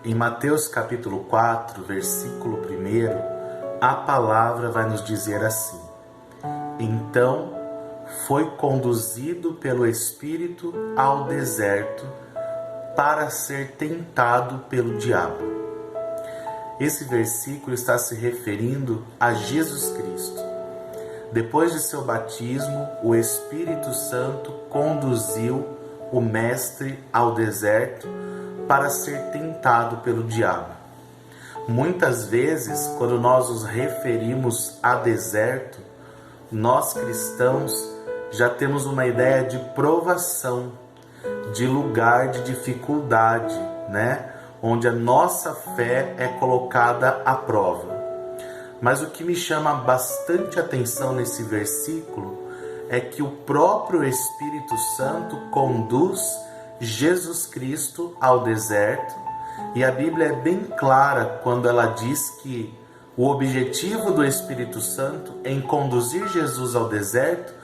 Em Mateus capítulo 4, versículo 1, a palavra vai nos dizer assim: Então foi conduzido pelo Espírito ao deserto para ser tentado pelo diabo. Esse versículo está se referindo a Jesus Cristo. Depois de seu batismo, o Espírito Santo conduziu o Mestre ao deserto para ser tentado pelo diabo. Muitas vezes, quando nós nos referimos a deserto, nós cristãos já temos uma ideia de provação, de lugar de dificuldade, né? Onde a nossa fé é colocada à prova. Mas o que me chama bastante atenção nesse versículo é que o próprio Espírito Santo conduz Jesus Cristo ao deserto, e a Bíblia é bem clara quando ela diz que o objetivo do Espírito Santo em conduzir Jesus ao deserto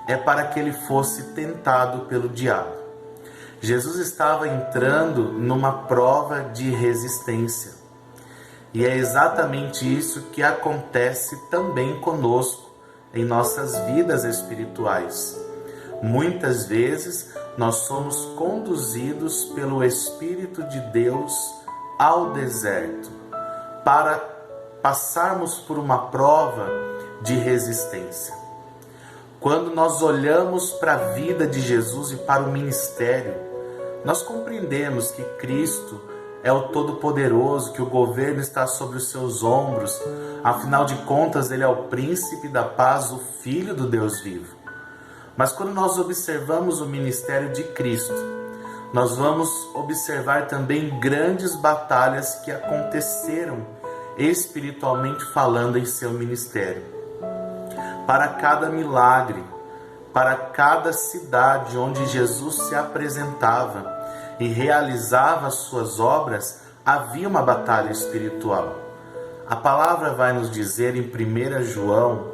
é para que ele fosse tentado pelo diabo. Jesus estava entrando numa prova de resistência. E é exatamente isso que acontece também conosco em nossas vidas espirituais. Muitas vezes nós somos conduzidos pelo Espírito de Deus ao deserto para passarmos por uma prova de resistência. Quando nós olhamos para a vida de Jesus e para o ministério, nós compreendemos que Cristo é o Todo-Poderoso, que o governo está sobre os seus ombros. Afinal de contas, Ele é o Príncipe da Paz, o Filho do Deus vivo. Mas quando nós observamos o ministério de Cristo, nós vamos observar também grandes batalhas que aconteceram espiritualmente falando em seu ministério. Para cada milagre, para cada cidade onde Jesus se apresentava e realizava as suas obras, havia uma batalha espiritual. A palavra vai nos dizer em 1 João,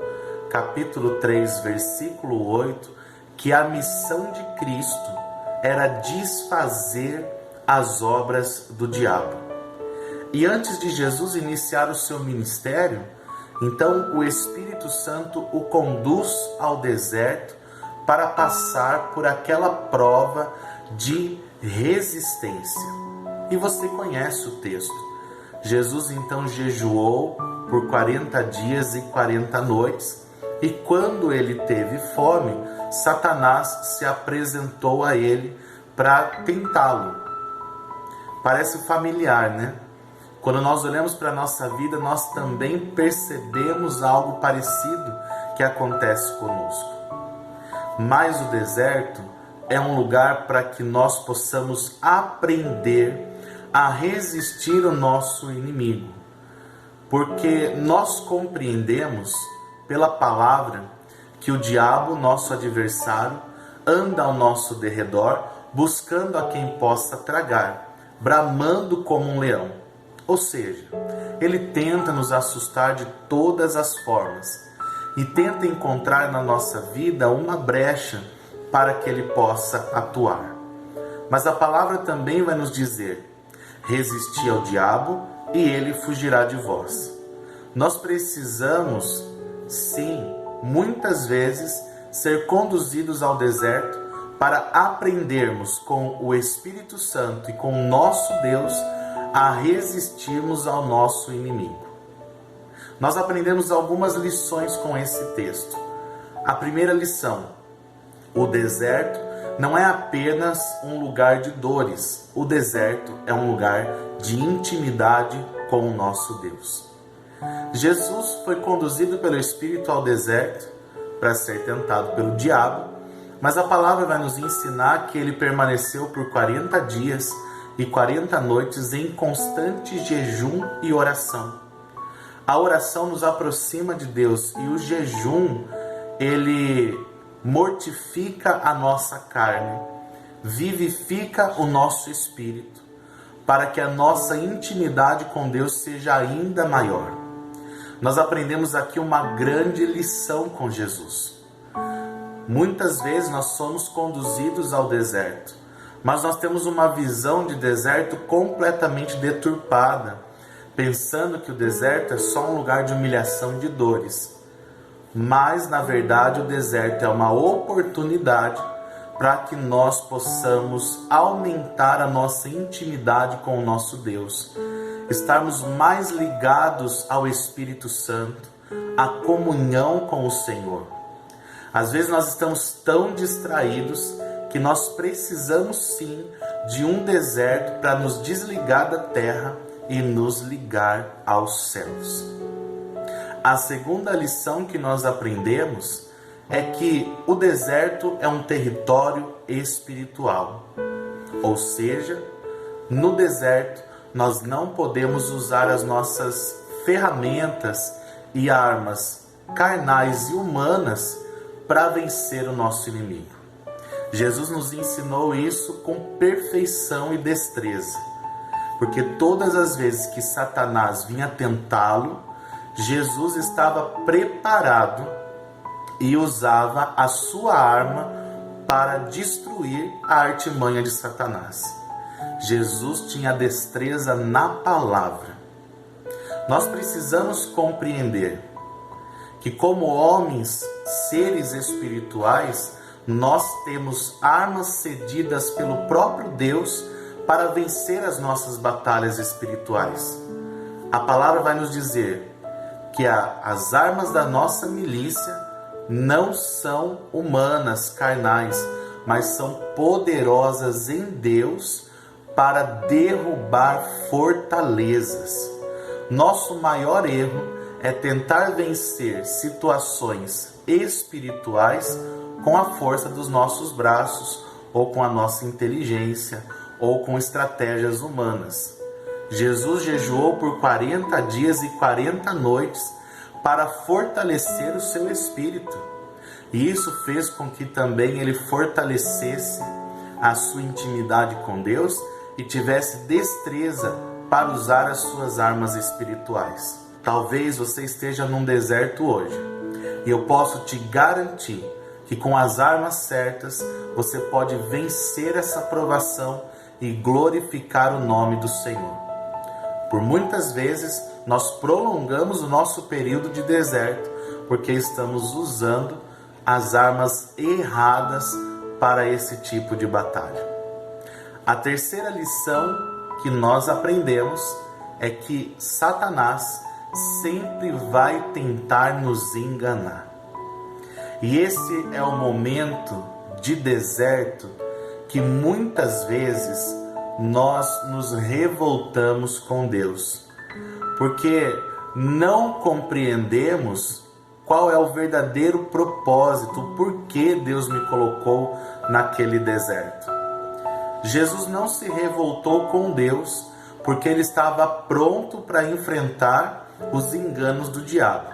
capítulo 3, versículo 8, que a missão de Cristo era desfazer as obras do diabo. E antes de Jesus iniciar o seu ministério, então o Espírito Santo o conduz ao deserto para passar por aquela prova de resistência. E você conhece o texto. Jesus então jejuou por 40 dias e 40 noites, e quando ele teve fome, Satanás se apresentou a ele para tentá-lo. Parece familiar, né? Quando nós olhamos para a nossa vida, nós também percebemos algo parecido que acontece conosco. Mas o deserto é um lugar para que nós possamos aprender a resistir ao nosso inimigo. Porque nós compreendemos pela palavra que o diabo, nosso adversário, anda ao nosso derredor buscando a quem possa tragar, bramando como um leão. Ou seja, ele tenta nos assustar de todas as formas e tenta encontrar na nossa vida uma brecha para que ele possa atuar. Mas a palavra também vai nos dizer: resisti ao diabo e ele fugirá de vós. Nós precisamos, sim, muitas vezes, ser conduzidos ao deserto para aprendermos com o Espírito Santo e com o nosso Deus a resistirmos ao nosso inimigo. Nós aprendemos algumas lições com esse texto. A primeira lição: o deserto não é apenas um lugar de dores. O deserto é um lugar de intimidade com o nosso Deus. Jesus foi conduzido pelo Espírito ao deserto para ser tentado pelo diabo, mas a palavra vai nos ensinar que ele permaneceu por 40 dias e 40 noites em constante jejum e oração. A oração nos aproxima de Deus e o jejum, ele mortifica a nossa carne, vivifica o nosso espírito, para que a nossa intimidade com Deus seja ainda maior. Nós aprendemos aqui uma grande lição com Jesus. Muitas vezes nós somos conduzidos ao deserto Mas nós temos uma visão de deserto completamente deturpada, pensando que o deserto é só um lugar de humilhação, de dores. Mas, na verdade, o deserto é uma oportunidade para que nós possamos aumentar a nossa intimidade com o nosso Deus, estarmos mais ligados ao Espírito Santo, à comunhão com o Senhor. Às vezes nós estamos tão distraídos que nós precisamos sim de um deserto para nos desligar da terra e nos ligar aos céus. A segunda lição que nós aprendemos é que o deserto é um território espiritual. Ou seja, no deserto nós não podemos usar as nossas ferramentas e armas carnais e humanas para vencer o nosso inimigo. Jesus nos ensinou isso com perfeição e destreza, porque todas as vezes que Satanás vinha tentá-lo, Jesus estava preparado e usava a sua arma para destruir a artimanha de Satanás. Jesus tinha destreza na palavra. Nós precisamos compreender que, como homens, seres espirituais, nós temos armas cedidas pelo próprio Deus para vencer as nossas batalhas espirituais. A palavra vai nos dizer que as armas da nossa milícia não são humanas, carnais, mas são poderosas em Deus para derrubar fortalezas. Nosso maior erro é tentar vencer situações espirituais com a força dos nossos braços, ou com a nossa inteligência, ou com estratégias humanas. Jesus jejuou por 40 dias e 40 noites para fortalecer o seu espírito. E isso fez com que também ele fortalecesse a sua intimidade com Deus e tivesse destreza para usar as suas armas espirituais. Talvez você esteja num deserto hoje, e eu posso te garantir que com as armas certas você pode vencer essa provação e glorificar o nome do Senhor. Por muitas vezes nós prolongamos o nosso período de deserto porque estamos usando as armas erradas para esse tipo de batalha. A terceira lição que nós aprendemos é que Satanás sempre vai tentar nos enganar. E esse é o momento de deserto que muitas vezes nós nos revoltamos com Deus, porque não compreendemos qual é o verdadeiro propósito, o porquê Deus me colocou naquele deserto. Jesus não se revoltou com Deus porque ele estava pronto para enfrentar os enganos do diabo.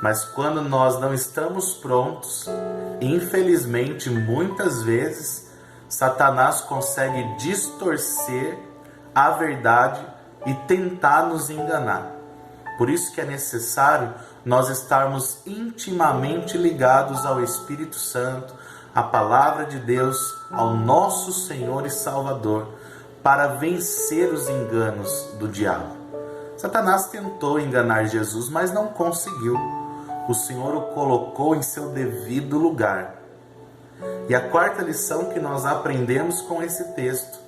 Mas quando nós não estamos prontos, infelizmente, muitas vezes, Satanás consegue distorcer a verdade e tentar nos enganar. Por isso que é necessário nós estarmos intimamente ligados ao Espírito Santo, à Palavra de Deus, ao nosso Senhor e Salvador, para vencer os enganos do diabo. Satanás tentou enganar Jesus, mas não conseguiu. O Senhor o colocou em seu devido lugar. E a quarta lição que nós aprendemos com esse texto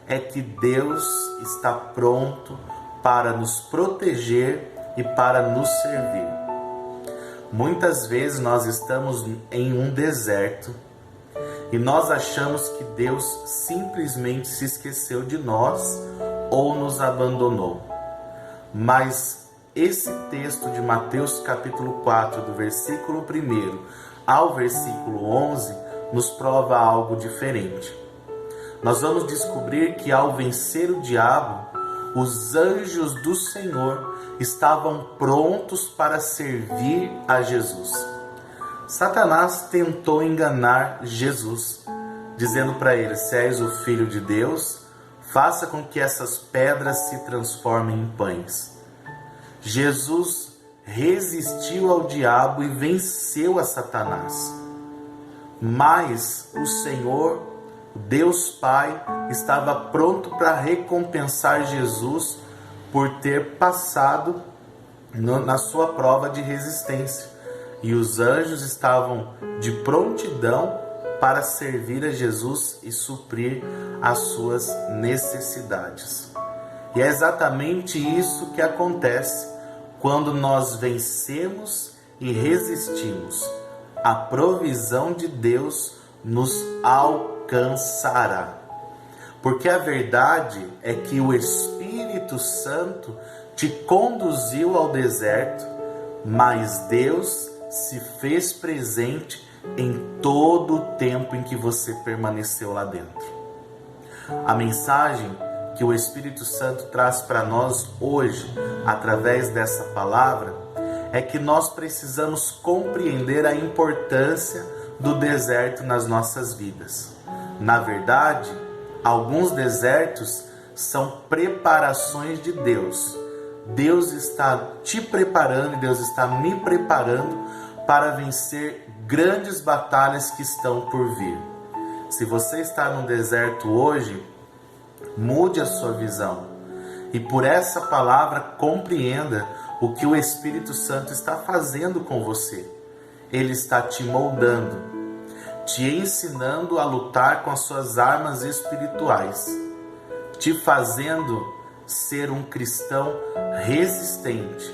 é que Deus está pronto para nos proteger e para nos servir. Muitas vezes nós estamos em um deserto e nós achamos que Deus simplesmente se esqueceu de nós ou nos abandonou. Mas esse texto de Mateus capítulo 4, do versículo 1 ao versículo 11, nos prova algo diferente. Nós vamos descobrir que ao vencer o diabo, os anjos do Senhor estavam prontos para servir a Jesus. Satanás tentou enganar Jesus, dizendo para ele: se és o Filho de Deus, faça com que essas pedras se transformem em pães. Jesus resistiu ao diabo e venceu a Satanás. Mas o Senhor O Deus Pai estava pronto para recompensar Jesus por ter passado na sua prova de resistência. E os anjos estavam de prontidão para servir a Jesus e suprir as suas necessidades. E é exatamente isso que acontece quando nós vencemos e resistimos. A provisão de Deus nos alcançará. Porque a verdade é que o Espírito Santo te conduziu ao deserto, mas Deus se fez presente em todo o tempo em que você permaneceu lá dentro. A mensagem que o Espírito Santo traz para nós hoje, através dessa palavra, é que nós precisamos compreender a importância do deserto nas nossas vidas. Na verdade, alguns desertos são preparações de Deus. Deus está te preparando e Deus está me preparando para vencer grandes batalhas que estão por vir. Se você está no deserto hoje, mude a sua visão e por essa palavra compreenda o que o Espírito Santo está fazendo com você. Ele está te moldando, te ensinando a lutar com as suas armas espirituais, te fazendo ser um cristão resistente,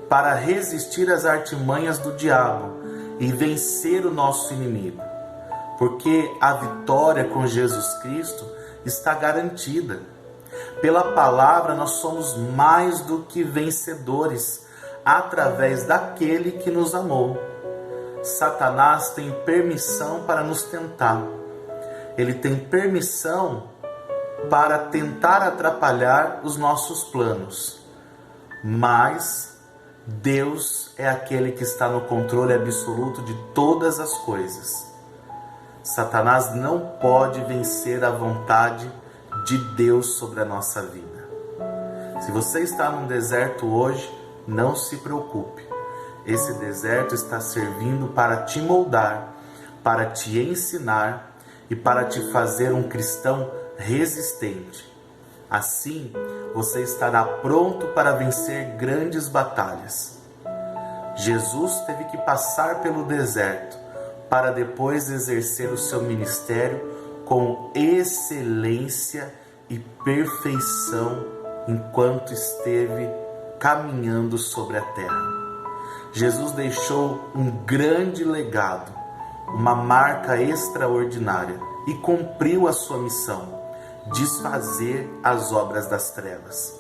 para resistir às artimanhas do diabo e vencer o nosso inimigo. Porque a vitória com Jesus Cristo está garantida. Pela palavra nós somos mais do que vencedores, através daquele que nos amou. Satanás tem permissão para nos tentar. Ele tem permissão para tentar atrapalhar os nossos planos. Mas Deus é aquele que está no controle absoluto de todas as coisas. Satanás não pode vencer a vontade de Deus sobre a nossa vida. Se você está num deserto hoje, não se preocupe. Esse deserto está servindo para te moldar, para te ensinar e para te fazer um cristão resistente. Assim, você estará pronto para vencer grandes batalhas. Jesus teve que passar pelo deserto para depois exercer o seu ministério com excelência e perfeição enquanto esteve caminhando sobre a terra. Jesus deixou um grande legado, uma marca extraordinária e cumpriu a sua missão: desfazer as obras das trevas.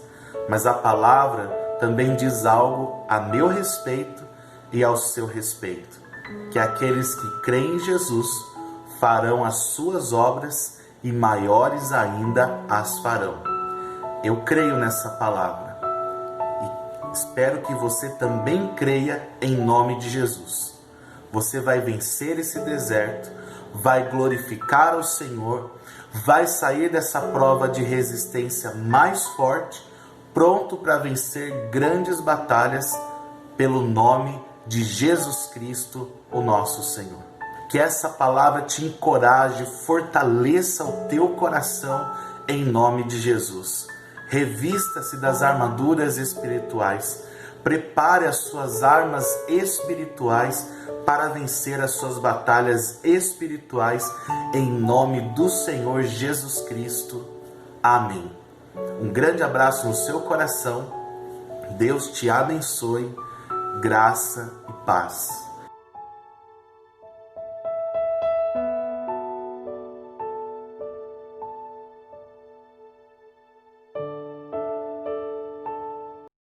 Mas a palavra também diz algo a meu respeito e ao seu respeito, que aqueles que creem em Jesus farão as suas obras e maiores ainda as farão. Eu creio nessa palavra e espero que você também creia em nome de Jesus. Você vai vencer esse deserto, vai glorificar o Senhor, vai sair dessa prova de resistência mais forte, pronto para vencer grandes batalhas pelo nome de Jesus Cristo, o nosso Senhor. Que essa palavra te encoraje, fortaleça o teu coração em nome de Jesus. Revista-se das armaduras espirituais, prepare as suas armas espirituais para vencer as suas batalhas espirituais em nome do Senhor Jesus Cristo. Amém. Um grande abraço no seu coração. Deus te abençoe. Graça e paz.